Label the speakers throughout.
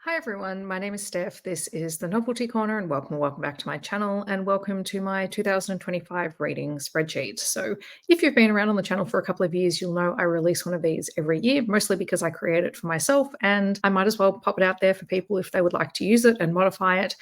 Speaker 1: Hi everyone, my name is Steph. This is the Novelty Corner and welcome back to my channel and welcome to my 2025 Reading Spreadsheet. So if you've been around on the channel for a couple of years, you'll know I release one of these every year, mostly because I create it for myself and I might as well pop it out there for people if they would like to use it and modify it.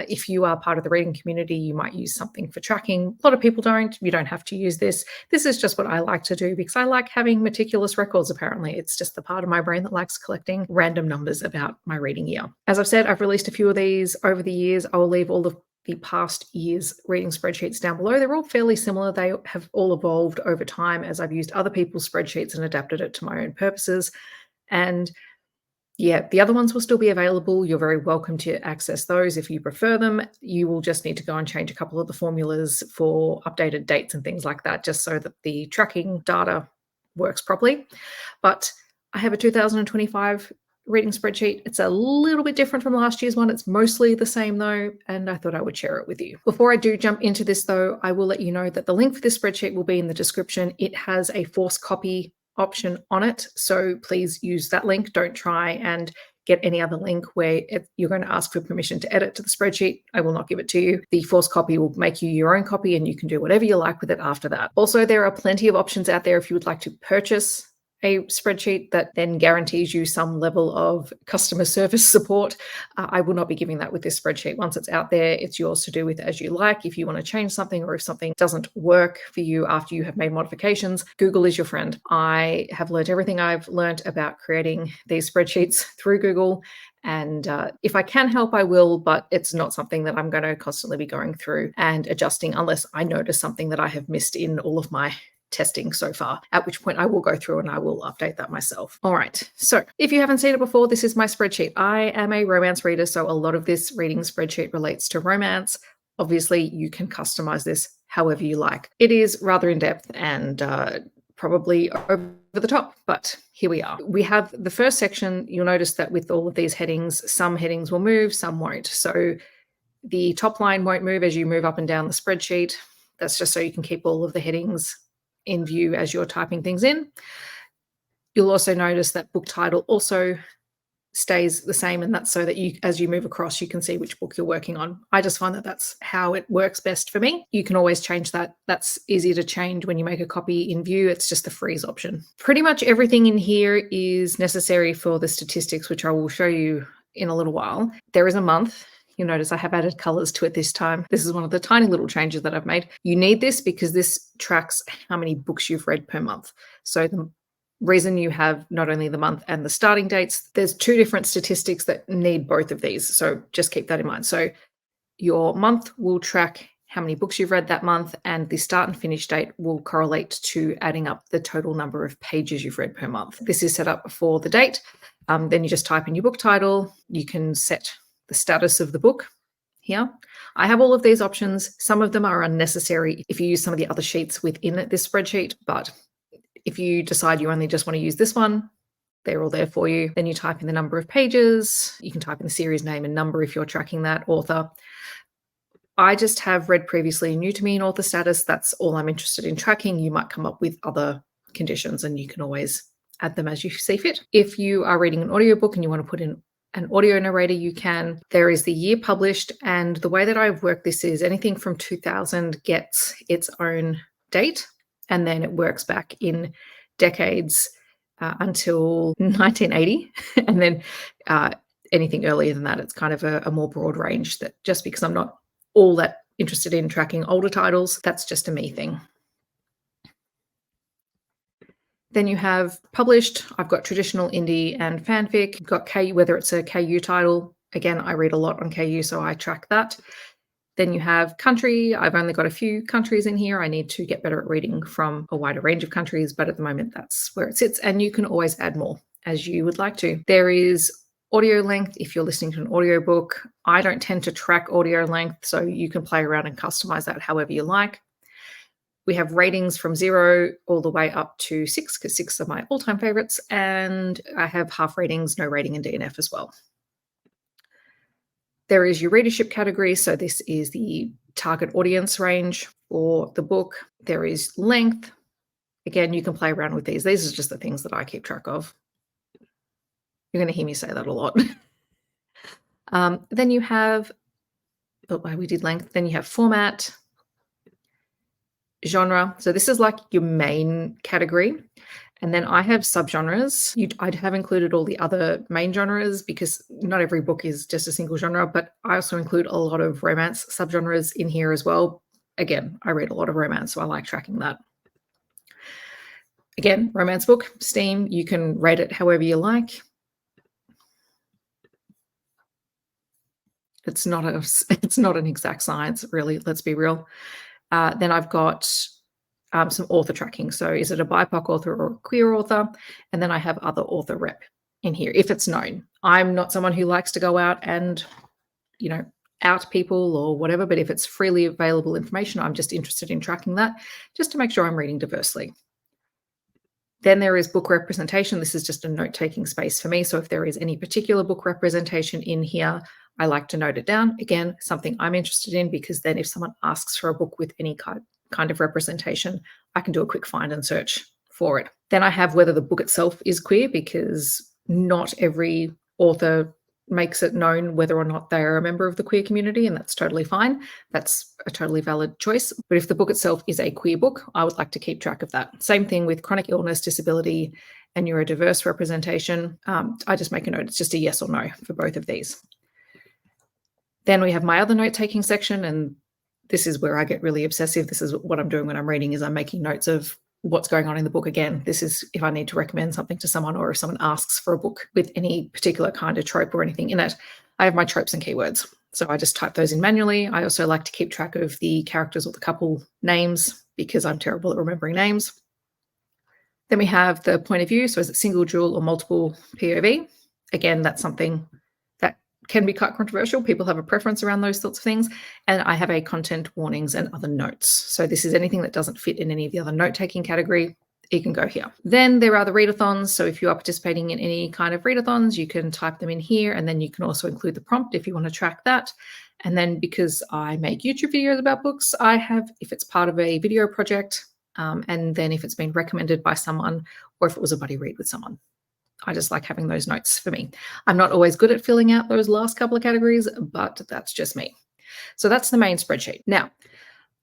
Speaker 1: If you are part of the reading community, you might use something for tracking. A lot of people don't. You don't have to use this. This is just what I like to do because I like having meticulous records, apparently. It's just the part of my brain that likes collecting random numbers about my reading year. As I've said, I've released a few of these over the years. I will leave all of the past year's reading spreadsheets down below. They're all fairly similar. They have all evolved over time as I've used other people's spreadsheets and adapted it to my own purposes. And yeah, the other ones will still be available. You're very welcome to access those if you prefer them. You will just need to go and change a couple of the formulas for updated dates and things like that, just so that the tracking data works properly. But I have a 2025 reading spreadsheet. It's a little bit different from last year's one. It's mostly the same though, and I thought I would share it with you. Before I do jump into this though, I will let you know that the link for this spreadsheet will be in the description. It has a force copy option on it, so please use that link. Don't try and get any other link where you're going to ask for permission to edit to the spreadsheet. I will not give it to you. The force copy will make you your own copy and you can do whatever you like with it after that. Also, there are plenty of options out there if you would like to purchase a spreadsheet that then guarantees you some level of customer service support. I will not be giving that with this spreadsheet. Once it's out there, it's yours to do with as you like. If you want to change something or if something doesn't work for you after you have made modifications, Google is your friend. I have learned everything I've learned about creating these spreadsheets through Google. And if I can help, I will, but it's not something that I'm going to constantly be going through and adjusting unless I notice something that I have missed in all of my testing so far, at which point I will go through and I will update that myself. All right, so if you haven't seen it before, this is my spreadsheet. I am a romance reader, so a lot of this reading spreadsheet relates to romance. Obviously, you can customize this however you like. It is rather in-depth and probably over the top, but here we are. We have the first section. You'll notice that with all of these headings, some headings will move, some won't. So the top line won't move as you move up and down the spreadsheet. That's just so you can keep all of the headings in view as you're typing things in. You'll also notice that book title also stays the same, and that's so that you, as you move across, you can see which book you're working on. I just find that that's how it works best for me. You can always change that. That's easy to change when you make a copy in view. It's just the freeze option. Pretty much everything in here is necessary for the statistics, which I will show you in a little while. There is a month. You'll notice I have added colors to it this time. This is one of the tiny little changes that I've made. You need this because this tracks how many books you've read per month. So the reason you have not only the month and the starting dates, there's two different statistics that need both of these. So just keep that in mind. So your month will track how many books you've read that month, and the start and finish date will correlate to adding up the total number of pages you've read per month. This is set up for the date. Then you just type in your book title. You can set the status of the book here. I have all of these options. Some of them are unnecessary if you use some of the other sheets within this spreadsheet, but if you decide you only just want to use this one, they're all there for you. Then you type in the number of pages. You can type in the series name and number if you're tracking that author. I just have read previously, new to me in author status. That's all I'm interested in tracking. You might come up with other conditions and you can always add them as you see fit. If you are reading an audiobook and you want to put in an audio narrator, you can. There is the year published, and the way that I've worked this is anything from 2000 gets its own date, and then it works back in decades until 1980, and then anything earlier than that, it's kind of a more broad range. That just because I'm not all that interested in tracking older titles, that's just a me thing. Then you have published. I've got traditional, indie, and fanfic. You've got KU, whether it's a KU title. Again, I read a lot on KU, so I track that. Then you have country. I've only got a few countries in here. I need to get better at reading from a wider range of countries, but at the moment that's where it sits, and you can always add more as you would like to. There is audio length if you're listening to an audiobook. I don't tend to track audio length, so you can play around and customize that however you like. We have ratings from 0 all the way up to 6, because 6 are my all-time favorites. And I have half ratings, no rating, and DNF as well. There is your readership category. So this is the target audience range for the book. There is length. Again, you can play around with these. These are just the things that I keep track of. You're going to hear me say that a lot. Then you have, we did length, then you have format, genre. So this is like your main category. And then I have subgenres. I'd have included all the other main genres because not every book is just a single genre, but I also include a lot of romance subgenres in here as well. Again, I read a lot of romance, so I like tracking that. Again, romance book, Steam, you can rate it however you like. It's not an exact science, really, let's be real. Then I've got some author tracking. So is it a BIPOC author or a queer author? And then I have other author rep in here, if it's known. I'm not someone who likes to go out and, out people or whatever, but if it's freely available information, I'm just interested in tracking that just to make sure I'm reading diversely. Then there is book representation. This is just a note-taking space for me. So if there is any particular book representation in here, I like to note it down. Again, something I'm interested in, because then if someone asks for a book with any kind of representation, I can do a quick find and search for it. Then I have whether the book itself is queer, because not every author makes it known whether or not they are a member of the queer community, and that's totally fine. That's a totally valid choice. But if the book itself is a queer book, I would like to keep track of that. Same thing with chronic illness, disability, and neurodiverse representation. I just make a note. It's just a yes or no for both of these. Then we have my other note-taking section, and this is where I get really obsessive. This is what I'm doing when I'm reading, is I'm making notes of what's going on in the book. Again, this is if I need to recommend something to someone, or if someone asks for a book with any particular kind of trope or anything in it, I have my tropes and keywords. So I just type those in manually. I also like to keep track of the characters or the couple names, because I'm terrible at remembering names. Then we have the point of view. So is it single, dual, or multiple POV? Again, that's something that can be quite controversial. People have a preference around those sorts of things. And I have a content warnings and other notes. So this is anything that doesn't fit in any of the other note-taking category, it can go here. Then there are the readathons. So if you are participating in any kind of readathons, you can type them in here, and then you can also include the prompt if you want to track that. And then because I make YouTube videos about books, I have, if it's part of a video project, and then if it's been recommended by someone, or if it was a buddy read with someone. I just like having those notes for me. I'm not always good at filling out those last couple of categories, but that's just me. So that's the main spreadsheet. Now,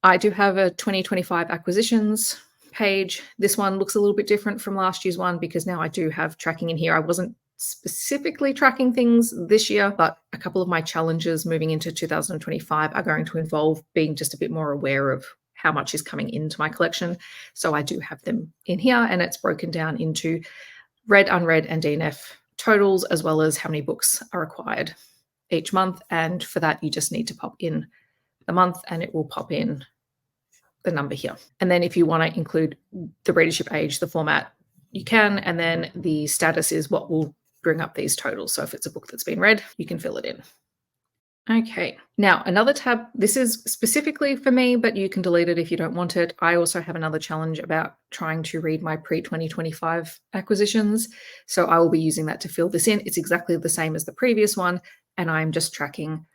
Speaker 1: I do have a 2025 acquisitions page. This one looks a little bit different from last year's one, because now I do have tracking in here. I wasn't specifically tracking things this year, but a couple of my challenges moving into 2025 are going to involve being just a bit more aware of how much is coming into my collection. So I do have them in here, and it's broken down into read, unread, and DNF totals, as well as how many books are required each month. And for that, you just need to pop in the month, and it will pop in the number here. And then if you want to include the readership age, the format, you can. And then the status is what will bring up these totals. So if it's a book that's been read, you can fill it in. Okay, now another tab, this is specifically for me, but you can delete it if you don't want it. I also have another challenge about trying to read my pre-2025 acquisitions. So I will be using that to fill this in. It's exactly the same as the previous one, and I'm just tracking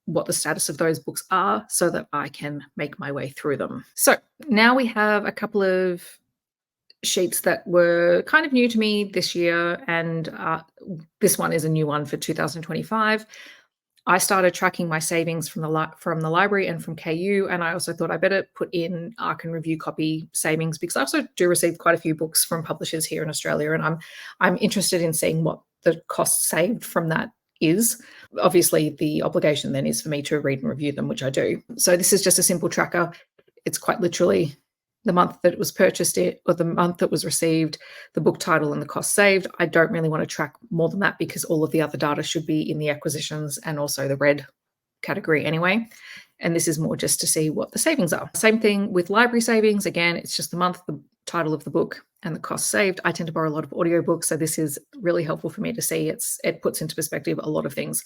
Speaker 1: what the status of those books are so that I can make my way through them. So now we have a couple of sheets that were kind of new to me this year, and this one is a new one for 2025. I started tracking my savings from the library and from KU, and I also thought I better put in ARC and review copy savings, because I also do receive quite a few books from publishers here in Australia, and I'm interested in seeing what the cost saved from that is. Obviously, the obligation then is for me to read and review them, which I do. So this is just a simple tracker. It's quite literally the month that it was purchased, or the month that was received, the book title, and the cost saved. I don't really want to track more than that, because all of the other data should be in the acquisitions and also the read category anyway. And this is more just to see what the savings are. Same thing with library savings. Again, it's just the month, the title of the book, and the cost saved. I tend to borrow a lot of audiobooks, so this is really helpful for me to see. It puts into perspective a lot of things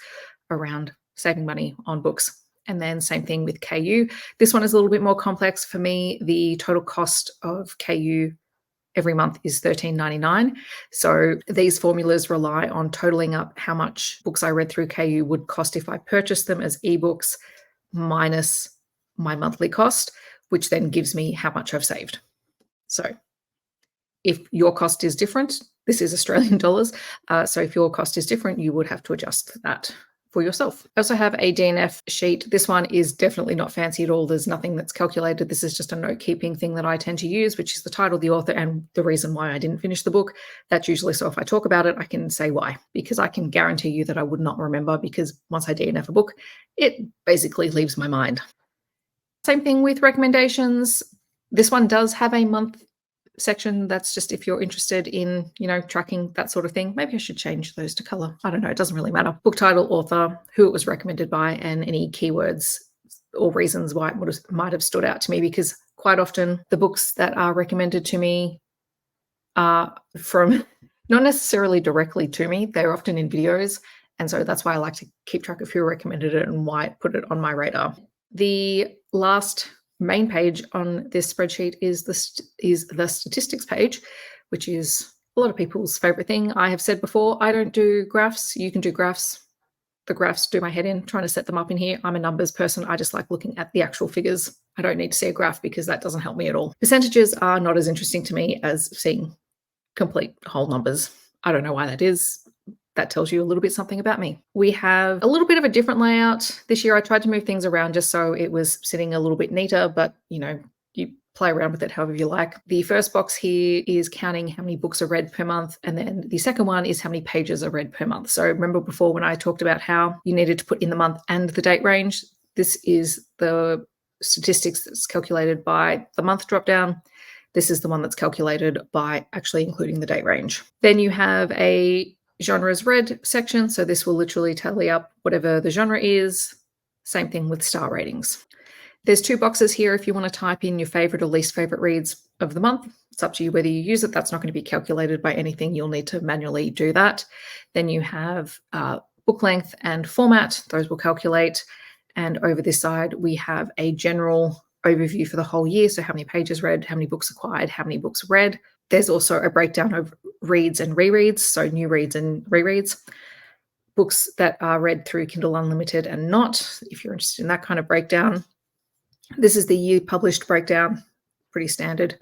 Speaker 1: around saving money on books. And then same thing with KU. This one is a little bit more complex for me. The total cost of KU every month is $13.99. So these formulas rely on totaling up how much books I read through KU would cost if I purchased them as ebooks minus my monthly cost, which then gives me how much I've saved. So if your cost is different, this is Australian dollars. So if your cost is different, you would have to adjust for that for yourself. I also have a DNF sheet. This one is definitely not fancy at all. There's nothing that's calculated. This is just a note-keeping thing that I tend to use, which is the title, the author, and the reason why I didn't finish the book. That's usually so if I talk about it, I can say why, because I can guarantee you that I would not remember, because once I DNF a book, it basically leaves my mind. Same thing with recommendations. This one does have a month section. That's just if you're interested in, tracking that sort of thing. Maybe I should change those to color. I don't know. It doesn't really matter. Book title, author, who it was recommended by, and any keywords or reasons why it might have stood out to me, because quite often the books that are recommended to me are from not necessarily directly to me. They're often in videos. And so that's why I like to keep track of who recommended it and why it put it on my radar. The last main page on this spreadsheet is the statistics page, which is a lot of people's favorite thing. I have said before, I don't do graphs. You can do graphs. The graphs do my head in, trying to set them up in here. I'm a numbers person. I just like looking at the actual figures. I don't need to see a graph because that doesn't help me at all. Percentages are not as interesting to me as seeing complete whole numbers. I don't know why that is. That tells you a little bit something about me. We have a little bit of a different layout. This year I tried to move things around just so it was sitting a little bit neater, but you play around with it however you like. The first box here is counting how many books are read per month, and then the second one is how many pages are read per month. So remember before when I talked about how you needed to put in the month and the date range? This is the statistics that's calculated by the month dropdown. This is the one that's calculated by actually including the date range. Then you have a genres read section. So this will literally tally up whatever the genre is. Same thing with star ratings. There's two boxes here if you want to type in your favorite or least favorite reads of the month. It's up to you whether you use it. That's not going to be calculated by anything. You'll need to manually do that. Then you have book length and format. Those will calculate. And over this side, we have a general overview for the whole year. So how many pages read, how many books acquired, how many books read. There's also a breakdown of reads and rereads, so new reads and rereads. Books that are read through Kindle Unlimited and not, if you're interested in that kind of breakdown. This is the year published breakdown, pretty standard.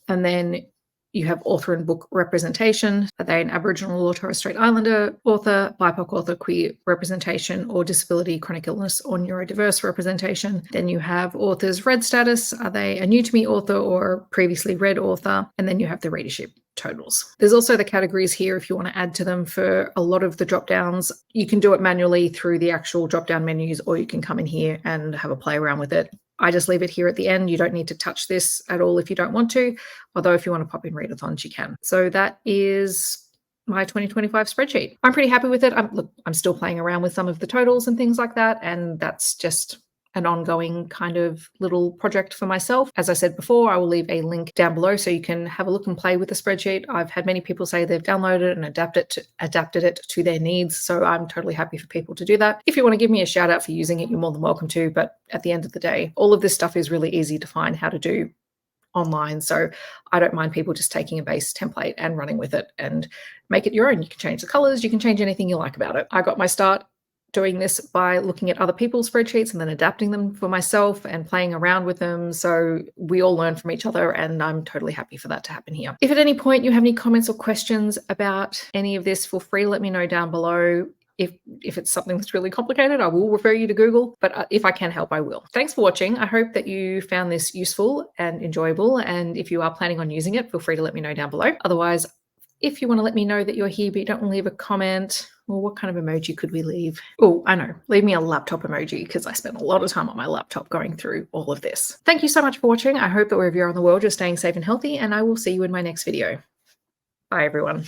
Speaker 1: And then you have author and book representation. Are they an Aboriginal or Torres Strait Islander author, BIPOC author, queer representation, or disability, chronic illness, or neurodiverse representation? Then you have author's read status. Are they a new to me author or previously read author? And then you have the readership totals. There's also the categories here if you want to add to them for a lot of the drop downs. You can do it manually through the actual drop down menus, or you can come in here and have a play around with it. I just leave it here at the end. You don't need to touch this at all if you don't want to, although if you want to pop in readathons, you can. So that is my 2025 spreadsheet. I'm pretty happy with it. I'm still playing around with some of the totals and things like that, and that's just an ongoing kind of little project for myself. As I said before, I will leave a link down below so you can have a look and play with the spreadsheet. I've had many people say they've downloaded it and adapted it to their needs. So I'm totally happy for people to do that. If you want to give me a shout out for using it, you're more than welcome to. But at the end of the day, all of this stuff is really easy to find how to do online. So I don't mind people just taking a base template and running with it and make it your own. You can change the colors. You can change anything you like about it. I got my start doing this by looking at other people's spreadsheets and then adapting them for myself and playing around with them. So we all learn from each other, and I'm totally happy for that to happen here. If at any point you have any comments or questions about any of this, feel free to let me know down below. If it's something that's really complicated, I will refer you to Google, but if I can help, I will. Thanks for watching. I hope that you found this useful and enjoyable. And if you are planning on using it, feel free to let me know down below. Otherwise, if you want to let me know that you're here, but you don't want to leave a comment, well, what kind of emoji could we leave? Oh, I know. Leave me a laptop emoji, because I spent a lot of time on my laptop going through all of this. Thank you so much for watching. I hope that wherever you are in the world, you're staying safe and healthy, and I will see you in my next video. Bye, everyone.